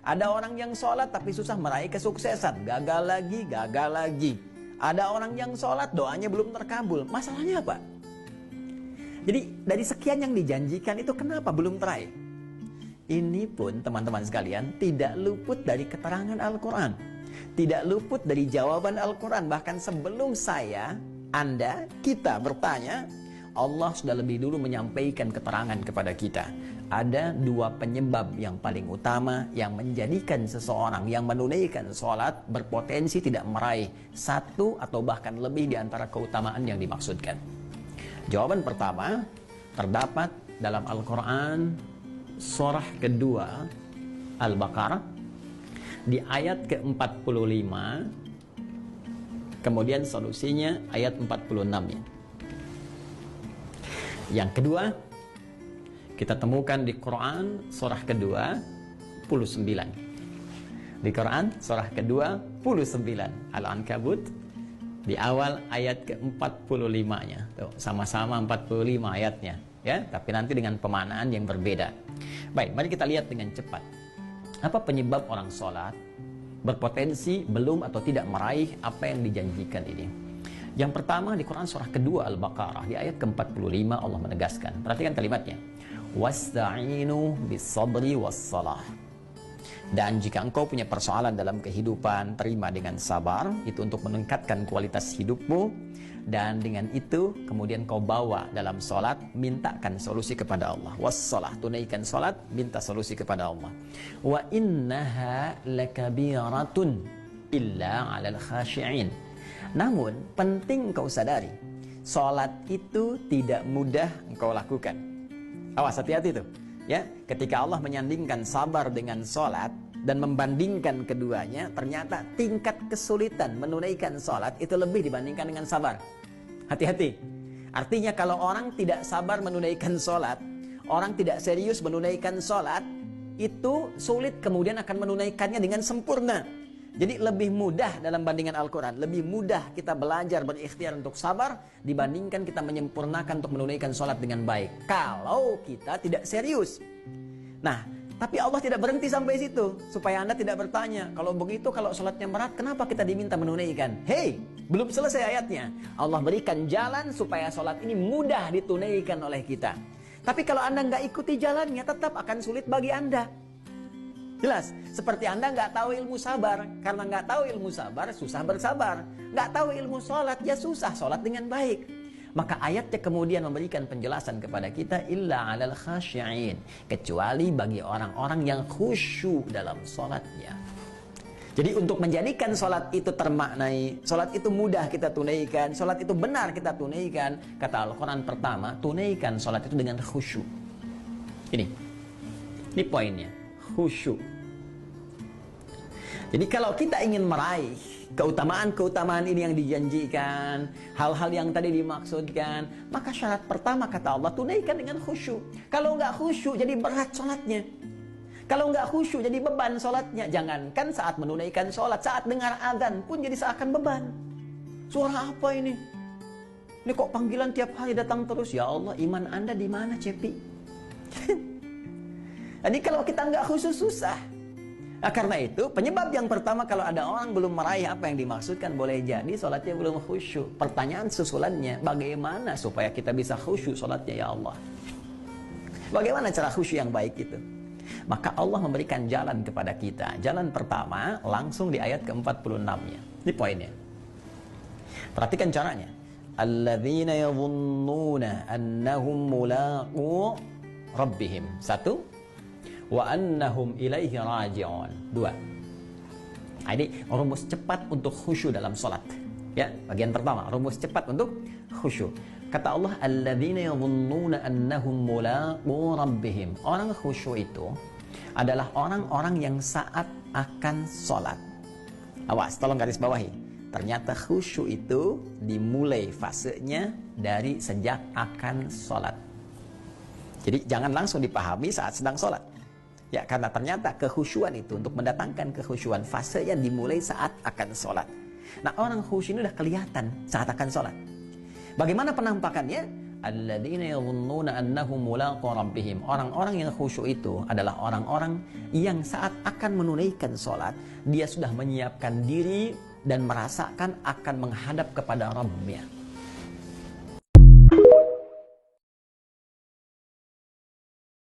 Ada orang yang sholat tapi susah meraih kesuksesan. Gagal lagi, gagal lagi. Ada orang yang sholat doanya belum terkabul. Masalahnya apa? Jadi dari sekian yang dijanjikan itu kenapa belum teraih? Ini pun teman-teman sekalian tidak luput dari keterangan Al-Quran. Tidak luput dari jawaban Al-Quran. Bahkan sebelum saya, Anda, kita bertanya, Allah sudah lebih dulu menyampaikan keterangan kepada kita. Ada dua penyebab yang paling utama yang menjadikan seseorang yang menunaikan sholat berpotensi tidak meraih satu atau bahkan lebih di antara keutamaan yang dimaksudkan. Jawaban pertama terdapat dalam Al-Quran surah kedua Al-Baqarah di ayat ke-45, kemudian solusinya ayat 46-nya. Yang kedua, kita temukan di Quran surah ke-29. Di Quran surah ke-29 Al-Ankabut di awal ayat ke-45-nya. Tuh, sama-sama 45 ayatnya, ya, tapi nanti dengan pemaknaan yang berbeda. Baik, mari kita lihat dengan cepat. Apa penyebab orang sholat berpotensi belum atau tidak meraih apa yang dijanjikan ini? Yang pertama di Quran surah kedua Al-Baqarah di ayat ke-45 Allah menegaskan. Perhatikan kalimatnya. Wasta'inu bis-sabri was-salah. Dan jika engkau punya persoalan dalam kehidupan, terima dengan sabar. Itu untuk meningkatkan kualitas hidupmu. Dan dengan itu kemudian kau bawa dalam sholat, mintakan solusi kepada Allah. Wassalah, tunaikan sholat, minta solusi kepada Allah. Wa innaha lakabiratun illa 'alal khashi'in. Namun penting kau sadari, sholat itu tidak mudah engkau lakukan. Awas, hati-hati tuh, ya. Ketika Allah menyandingkan sabar dengan sholat dan membandingkan keduanya, ternyata tingkat kesulitan menunaikan sholat itu lebih dibandingkan dengan sabar. Hati-hati. Artinya kalau orang tidak sabar menunaikan sholat, orang tidak serius menunaikan sholat, itu sulit kemudian akan menunaikannya dengan sempurna. Jadi lebih mudah dalam bandingan Al-Quran, lebih mudah kita belajar berikhtiar untuk sabar dibandingkan kita menyempurnakan untuk menunaikan sholat dengan baik. Kalau kita tidak serius. Nah, tapi Allah tidak berhenti sampai situ. Supaya Anda tidak bertanya, kalau begitu kalau sholatnya berat, kenapa kita diminta menunaikan? Hei, belum selesai ayatnya. Allah berikan jalan supaya sholat ini mudah ditunaikan oleh kita. Tapi kalau Anda nggak ikuti jalannya, tetap akan sulit bagi Anda. Jelas, seperti Anda nggak tahu ilmu sabar. Karena nggak tahu ilmu sabar, susah bersabar. Nggak tahu ilmu sholat, ya susah sholat dengan baik. Maka ayatnya kemudian memberikan penjelasan kepada kita, illa 'alal khashi'in, kecuali bagi orang-orang yang khusyuk dalam sholatnya. Jadi untuk menjadikan sholat itu termaknai, sholat itu mudah kita tunaikan, sholat itu benar kita tunaikan, kata Al-Quran pertama, tunaikan sholat itu dengan khusyuk. Ini poinnya, khusyuk. Jadi kalau kita ingin meraih keutamaan-keutamaan ini yang dijanjikan, hal-hal yang tadi dimaksudkan, maka syarat pertama kata Allah, tunaikan dengan khusyuk. Kalau nggak khusyuk jadi berat sholatnya. Kalau nggak khusyuk jadi beban sholatnya. Jangankan saat menunaikan sholat, saat dengar azan pun jadi seakan beban. Suara apa ini? Ini kok panggilan tiap hari datang terus? Ya Allah, iman Anda di mana, Cepi? Jadi kalau kita nggak khusyuk susah. Nah, karena itu penyebab yang pertama kalau ada orang belum meraih apa yang dimaksudkan, boleh jadi sholatnya belum khusyuk. Pertanyaan susulannya, bagaimana supaya kita bisa khusyuk sholatnya ya Allah? Bagaimana cara khusyuk yang baik itu? Maka Allah memberikan jalan kepada kita. Jalan pertama langsung di ayat ke-46-nya. Ini poinnya. Perhatikan caranya. Alladzina yadhunnuna annahum mulaqu rabbihim. 1. Wa annahum ilaihi raji'un. 2. Ini rumus cepat untuk khusyuk dalam sholat. Ya, bagian pertama, rumus cepat untuk khusyuk. Kata Allah, alladzina yadhunnuna annahum mulaqu rabbihim. Orang khusyuk itu adalah orang-orang yang saat akan sholat. Awas, tolong garis bawahi. Ternyata khusyuk itu dimulai fasenya dari sejak akan sholat. Jadi jangan langsung dipahami saat sedang sholat. Ya, karena ternyata kekhusyuan itu untuk mendatangkan kekhusyuan fasenya dimulai saat akan sholat. Nah, orang khusyuk ini udah kelihatan saat akan sholat. Bagaimana penampakannya? alladzina yadhunnuna annahum mulaqu rabbihim. Orang-orang yang khusyuk itu adalah orang-orang yang saat akan menunaikan sholat, dia sudah menyiapkan diri dan merasakan akan menghadap kepada Rabbnya.